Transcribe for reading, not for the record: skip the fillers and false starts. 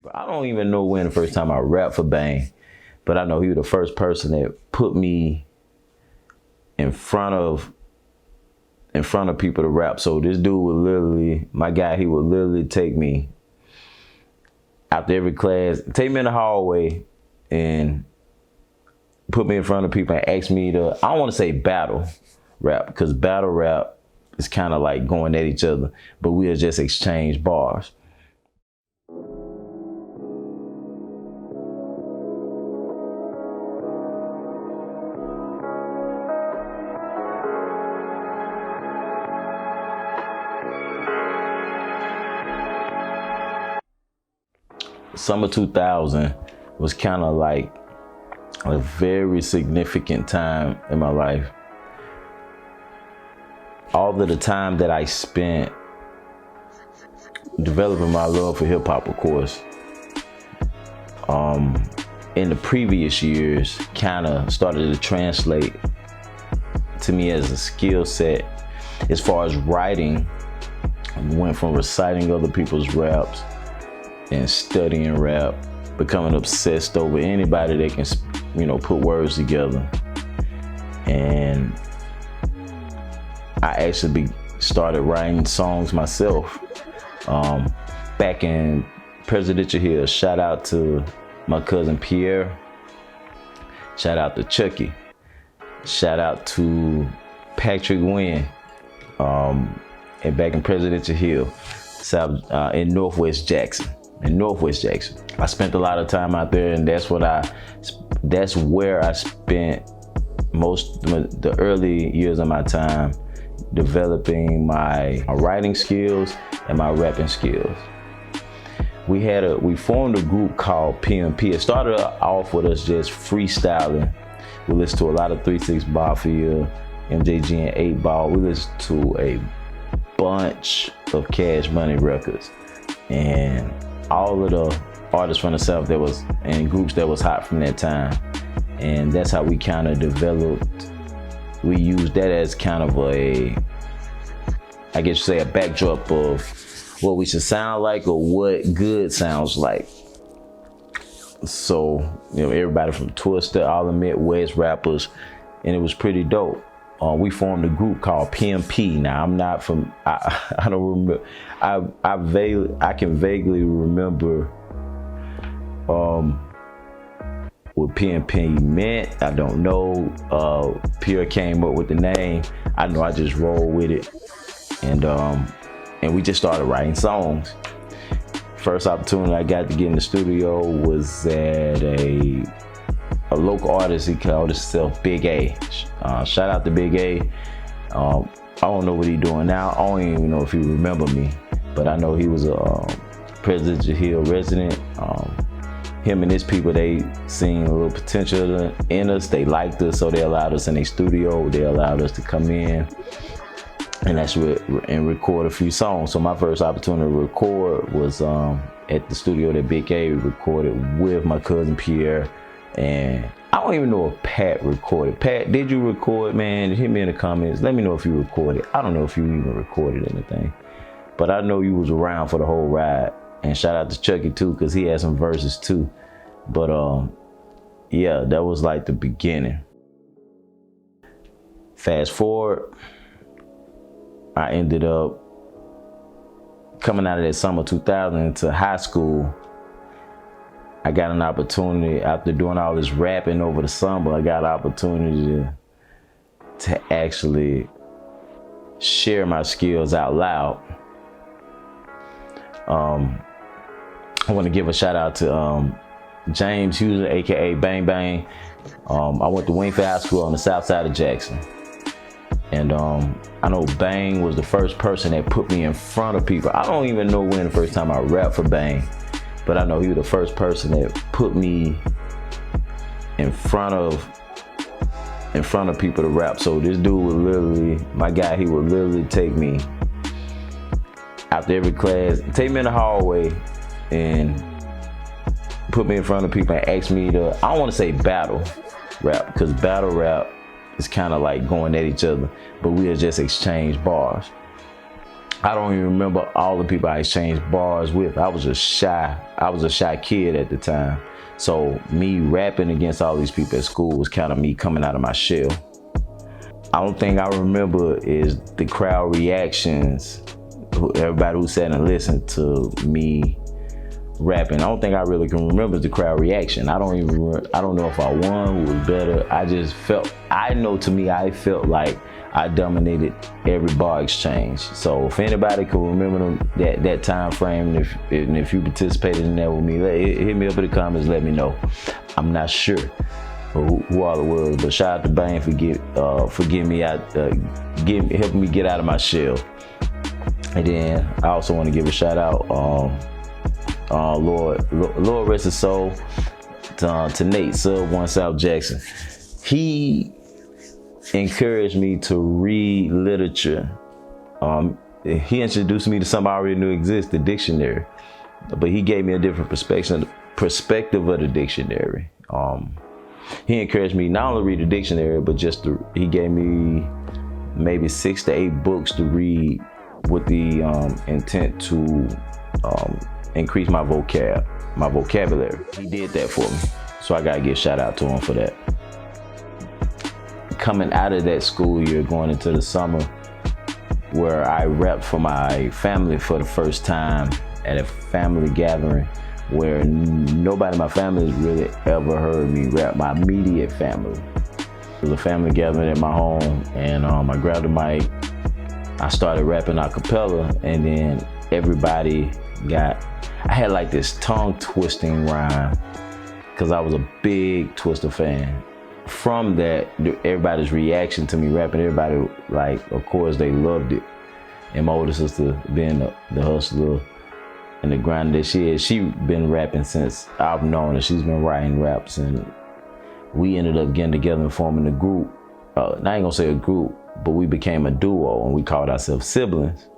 But I don't even know when the first time I rapped for Bang, but I know he was the first person that put me in front of people to rap. So this dude would literally, my guy, he would literally take me after every class, take me in the hallway and put me in front of people and ask me to, I don't want to say battle rap, because battle rap is kind of like going at each other, but we'll just exchange bars. Summer 2000 was kind of like a very significant time in my life. All of the time that I spent developing my love for hip hop, of course, in the previous years kind of started to translate to me as a skill set as far as writing. I went from reciting other people's raps and studying rap, becoming obsessed over anybody that can, put words together. And I actually started writing songs myself. Back in Presidential Hill, shout out to my cousin Pierre, shout out to Chucky, shout out to Pt.1, and back in Presidential Hill, in Northwest Jackson. I spent a lot of time out there, and that's where I spent the early years of my time developing my writing skills and my rapping skills. We formed a group called P.1. It started off with us just freestyling. We listened to a lot of 3 6 Mafia, MJG and 8 Ball. We listened to a bunch of Cash Money records, and all of the artists from the South that was in groups that was hot from that time. And that's how we kind of developed. We used that as kind of a backdrop of what we should sound like or what good sounds like. So, everybody from Twister, all the Midwest rappers, and it was pretty dope. We formed a group called P.1. Now, I'm not from, I don't remember, I can vaguely remember what P.1. meant. I don't know. Pierre came up with the name. I know I just rolled with it. And we just started writing songs. First opportunity I got to get in the studio was at a local artist. He called himself Big A. Shout out to Big A. I don't know what he's doing now. I don't even know if he remember me, but I know he was a Presidential Hill resident. Him and his people, they seen a little potential in us. They liked us, so they allowed us in their studio. They allowed us to come in and record a few songs. So my first opportunity to record was at the studio that Big A recorded with my cousin Pierre. And I don't even know if Pat recorded. Pat, did you record, man? Hit me in the comments. Let me know if you recorded. I don't know if you even recorded anything, but I know you was around for the whole ride. And shout out to Chucky too, because he had some verses too. But yeah, that was like the beginning. Fast forward, I ended up coming out of that summer 2000 into high school. I got an opportunity after doing all this rapping over the summer. I got an opportunity to actually share my skills out loud. I want to give a shout out to James Hughes, aka Bang Bang. I went to Wingfield High School on the south side of Jackson. And I know Bang was the first person that put me in front of people. I don't even know when the first time I rapped for Bang, but I know he was the first person that put me in front of people to rap. So this dude would literally, my guy, he would literally take me after every class, take me in the hallway and put me in front of people and ask me to, I don't want to say battle rap, because battle rap is kind of like going at each other, but we'll just exchange bars. I don't even remember all the people I exchanged bars with. I was a shy kid at the time. So me rapping against all these people at school was kind of me coming out of my shell. I don't think I remember is the crowd reactions, everybody who sat and listened to me rapping. I don't think I really can remember the crowd reaction. I don't know if I won, who was better. I felt like I dominated every bar exchange. So if anybody can remember that time frame, if you participated in that with me, hit me up in the comments, let me know. I'm not sure who all it was, but shout out to Bane for getting me out, helping me get out of my shell. And then I also want to give a shout out, Lord rest his soul, to Nate Sub 1 South Jackson. He encouraged me to read literature. He introduced me to something I already knew existed, the dictionary. But he gave me a different perspective of the dictionary. He encouraged me not only to read the dictionary, but he gave me maybe 6 to 8 books to read with the intent to increase my vocabulary. He did that for me, so I gotta give a shout out to him for that. Coming out of that school year, going into the summer, where I rapped for my family for the first time at a family gathering where nobody in my family has really ever heard me rap, my immediate family. It was a family gathering at my home, and I grabbed the mic, I started rapping a cappella, and then everybody I had like this tongue twisting rhyme because I was a big Twista fan. From that, everybody's reaction to me rapping, everybody, like, of course, they loved it. And my older sister, being the hustler and the grinder that she been rapping since I've known her. She's been writing raps, and we ended up getting together and forming a group. I ain't gonna say a group, but we became a duo, and we called ourselves Siblings.